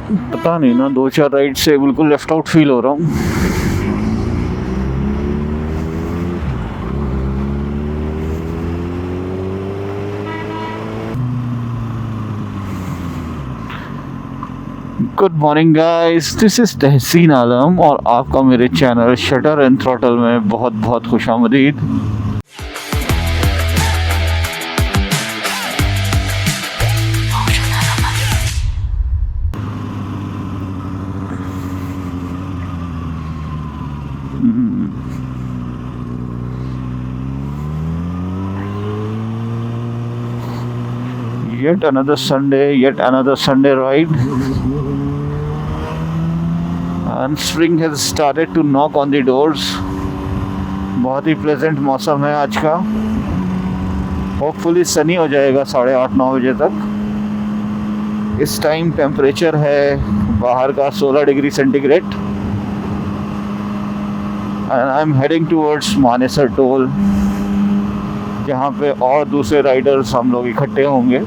पता नहीं ना, 2-4 राइड से बिल्कुल लेफ्ट आउट फील हो रहा हूँ। Good morning guys, this is Tahseen Alam और आपका मेरे चैनल शटर एंड थ्रॉटल में बहुत बहुत खुशामदीद। Yet another Sunday ride, and spring has started to knock on the doors. बहुत ही प्लेजेंट मौसम है आज का। होपफुली सनी हो जाएगा 8:30-9 बजे तक। इस टाइम टेम्परेचर है बाहर का 16 degree centigrade and I am heading towards Manesar toll, जहाँ पे और दूसरे राइडर्स हम लोग इकट्ठे होंगे।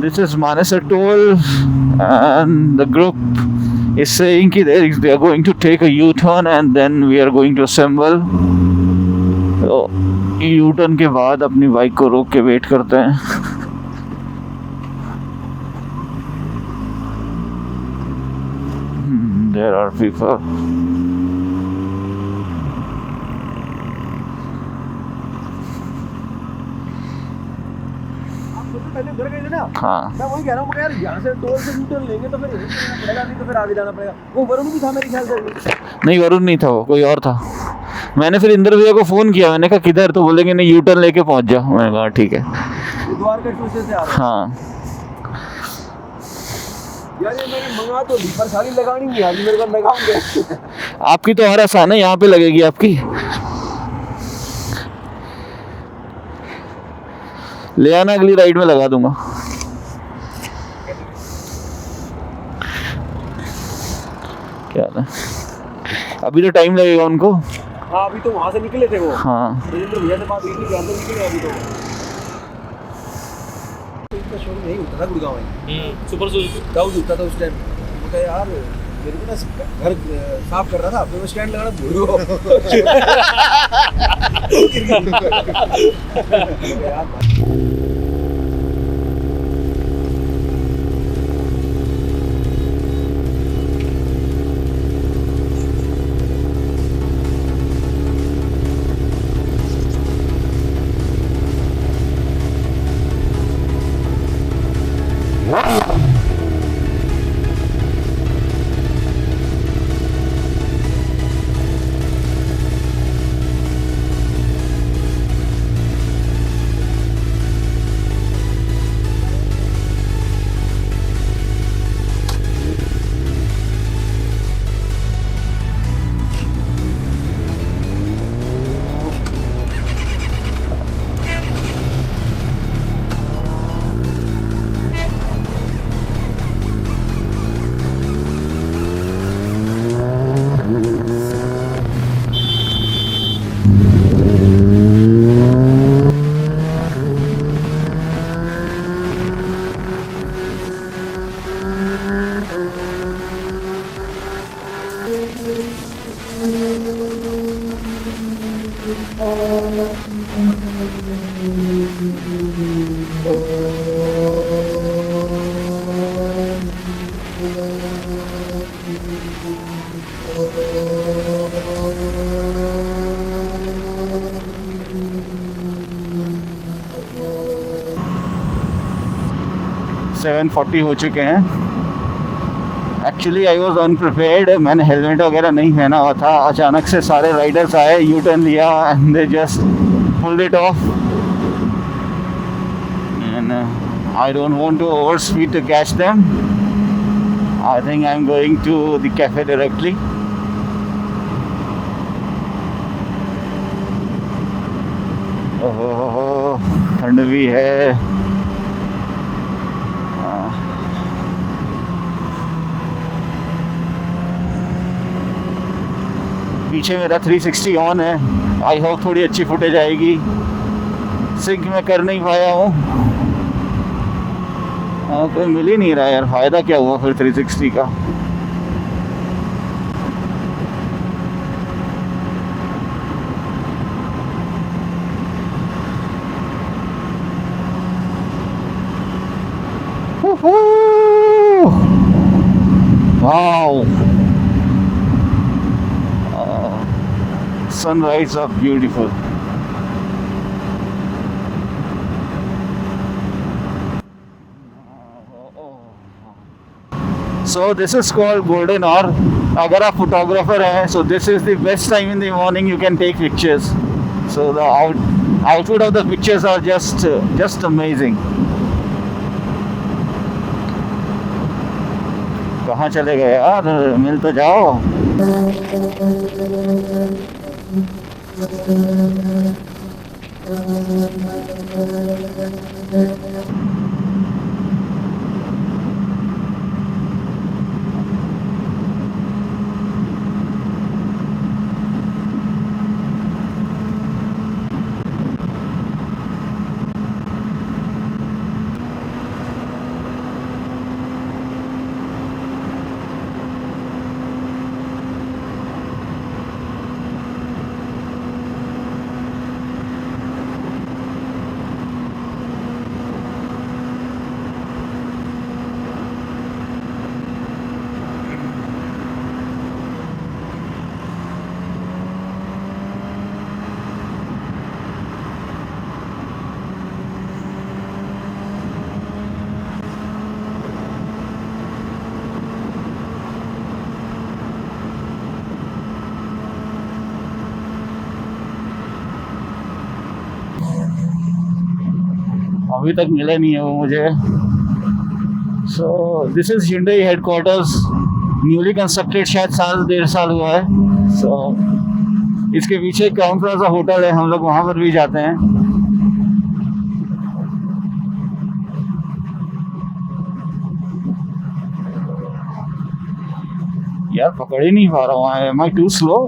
This is Manesar Toll, and the group is saying that they are going to take a U-turn and then we are going to assemble. तो U-turn के बाद अपनी बाइक को रोक के वेट करते हैं। There are people. पहले उधर गए थे ना। हाँ, मैं वही कह रहा हूँ यार, यहाँ से टोल से यूटर्न लेंगे तो फिर यहीं से लेना पड़ेगा, नहीं तो फिर आगे जाना पड़ेगा। वो वरुण भी था मेरे ख्याल से। नहीं वरुण नहीं था, वो कोई और था। मैंने फिर इंद्र भैया को फ़ोन किया, मैंने कहा किधर, तो बोलेंगे नहीं यू टर्न लेके पहुँच जाओ। मैंने कहा ठीक है। द्वारका एक्सप्रेस से आ रहा है। हाँ यार ये मैंने मंगा तो ली पर सारी लगानी नहीं आ रही, मेरे को लगाऊंगे। आपकी तो और आसान है, यहाँ पे लगेगी आपकी। ले आना, अगली राइड में लगा दूंगा। क्या है, अभी तो टाइम लगेगा उनको। हाँ अभी तो वहाँ से निकले थे वो। हाँ राजेंद्र भैया से बात हुई थी, अंदर निकले अभी तो। इनका शोरूम यही होता था गुड़गांव में। सुपर सुजुकी गाँव जुटता था उस टाइम। वो कहा यार मेरे को ना घर साफ कर रहा था, तो मैं स्टैंड लगाना भूल गया। सेवन 40 हो चुके हैं। एक्चुअली आई वॉज अनप्रिपेयर्ड, मैंने हेलमेट वगैरह नहीं पहना हुआ था। अचानक से सारे राइडर्स आए, यू टर्न लिया and they just pulled it off and I don't want to over speed to catch them. I think I am going to the cafe directly. Oh ठंड भी है। पीछे मेरा 360 ऑन है। आई होप थोड़ी अच्छी footage आएगी। सिंक में कर नहीं पाया हूँ। हाँ, कोई मिल ही नहीं रहा यार, फ़ायदा क्या हुआ फिर 360 का। Wow. Sunrise are beautiful. So this is called golden hour. अगर आप photographer हैं, so this is the best time in the morning you can take pictures. So the output of the pictures are just amazing. कहाँ चले गए यार, मिल तो जाओ। अभी तक मिले नहीं है वो मुझे। So this is Hyundai headquarters, newly constructed, शायद साल 1.5 साल हुआ है। सो इसके पीछे क्राउन प्लाजा होटल है, हम लोग वहाँ पर भी जाते हैं। यार पकड़ ही नहीं पा रहा हूँ, am I too slow?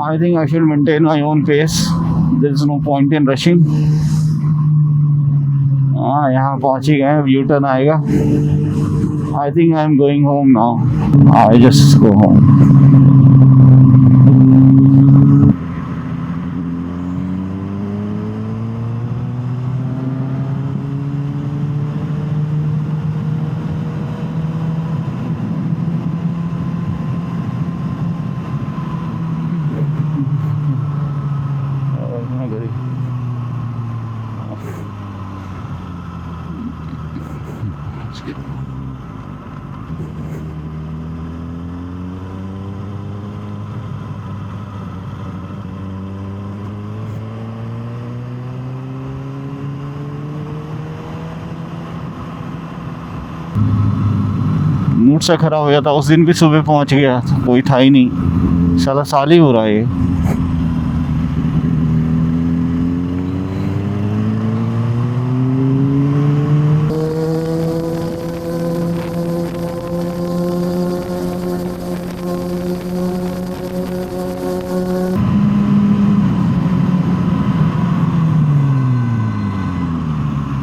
I think I should maintain my own pace. There is no point in rushing. हाँ, यहाँ पहुँच ही गए, यू टर्न आएगा। I think I am going home now. I just go home. Mood सा खराब हो गया था। उस दिन भी सुबह पहुंच गया, कोई था ही नहीं। साला साल ही हो रहा है ये।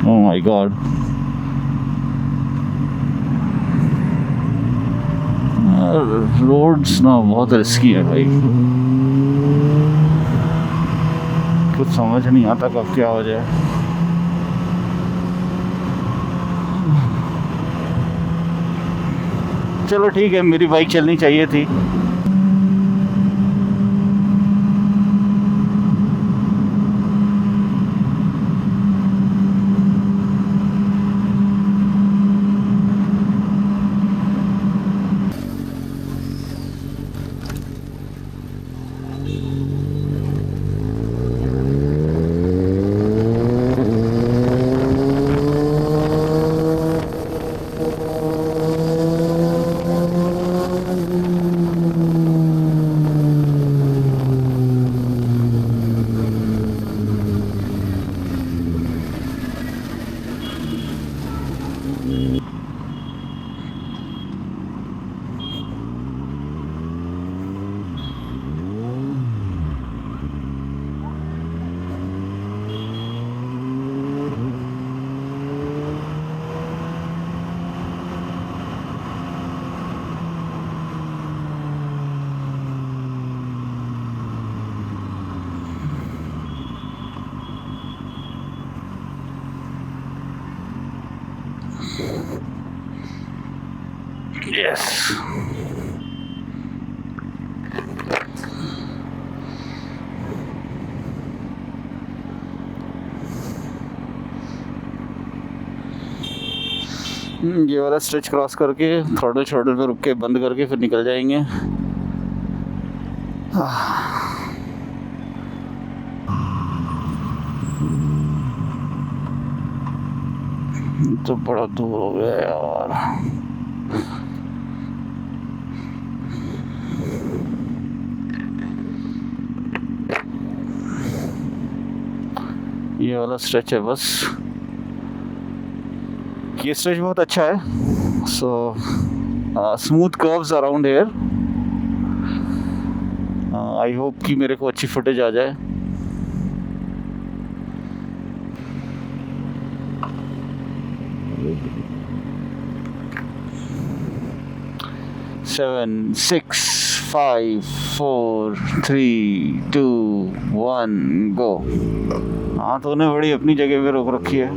Oh my God. रोड्स ना बहुत रिस्की है भाई, कुछ समझ नहीं आता कब क्या हो जाए। चलो ठीक है, मेरी बाइक चलनी चाहिए थी। यस ये वाला स्ट्रेच क्रॉस करके थ्रॉटल शॉटल पे रुक के बंद करके फिर निकल जाएंगे। तो बड़ा दूर हो गया यार। ये वाला स्ट्रेच है बस। ये स्ट्रेच बहुत अच्छा है। So smooth curves around hair. I hope कि मेरे को अच्छी फुटेज आ जाए। सेवन 6 5 4 3 2 1 गो। हाँ तो उन्हें बड़ी अपनी जगह पे रोक रखी है।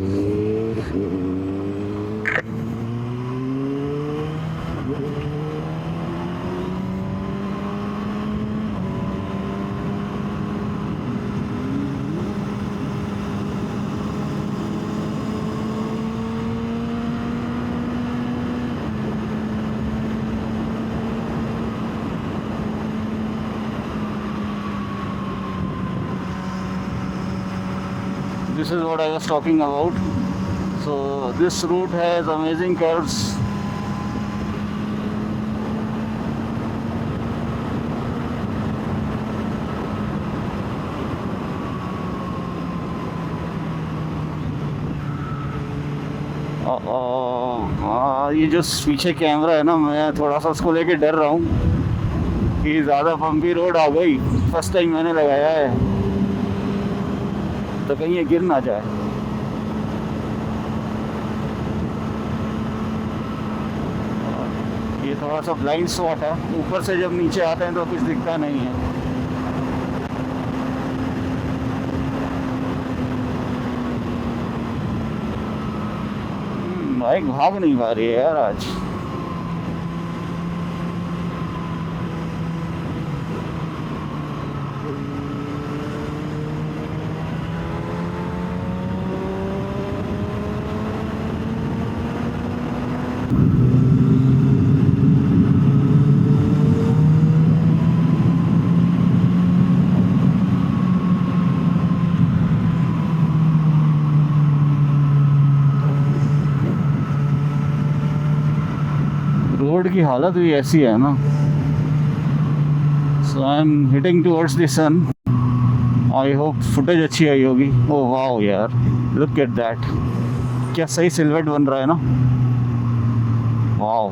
This is what I was talking about. So this route has amazing curves. ये जो पीछे कैमरा है ना, मैं थोड़ा सा उसको लेके डर रहा हूँ कि ज़्यादा बम्पी रोड आ गई। फर्स्ट टाइम मैंने लगाया है तो कहीं ये गिर ना जाए। ये थोड़ा सा ब्लाइंड स्पॉट है। ऊपर से जब नीचे आते हैं तो कुछ दिखता नहीं है। बाइक भाग नहीं पा रही है यार आज। रोड की हालत भी ऐसी है ना। So I am hitting towards the sun. I hope footage अच्छी आई होगी। ओह वाओ यार, लुक एट दैट, क्या सही सिल्हूट बन रहा है ना। वाओ,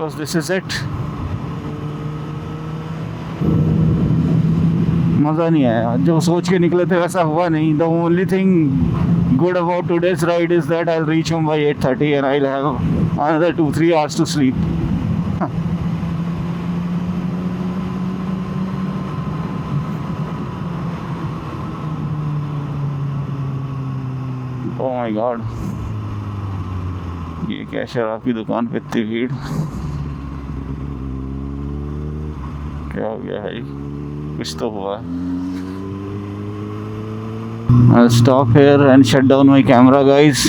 बस दिस इज इट। मज़ा नहीं आया, जो सोच के निकले थे वैसा हुआ नहीं। The only thing good about today's ride is that I will reach home by 8:30 and I will have another 2-3 hours to sleep. Oh my God, ये क्या शराब की दुकान पे इतनी भीड़, क्या हो गया है? कुछ तो हुआ। I'll stop here and shut down my camera, guys.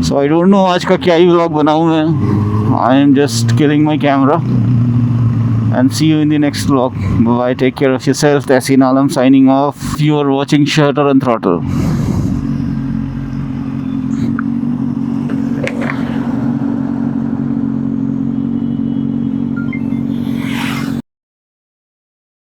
So I don't know आज का क्या ही vlog बनाऊँ मैं. I am just killing my camera. And see you in the next vlog. Bye bye. Take care of yourself. Tasin Alam signing off. You are watching Shutter and Throttle.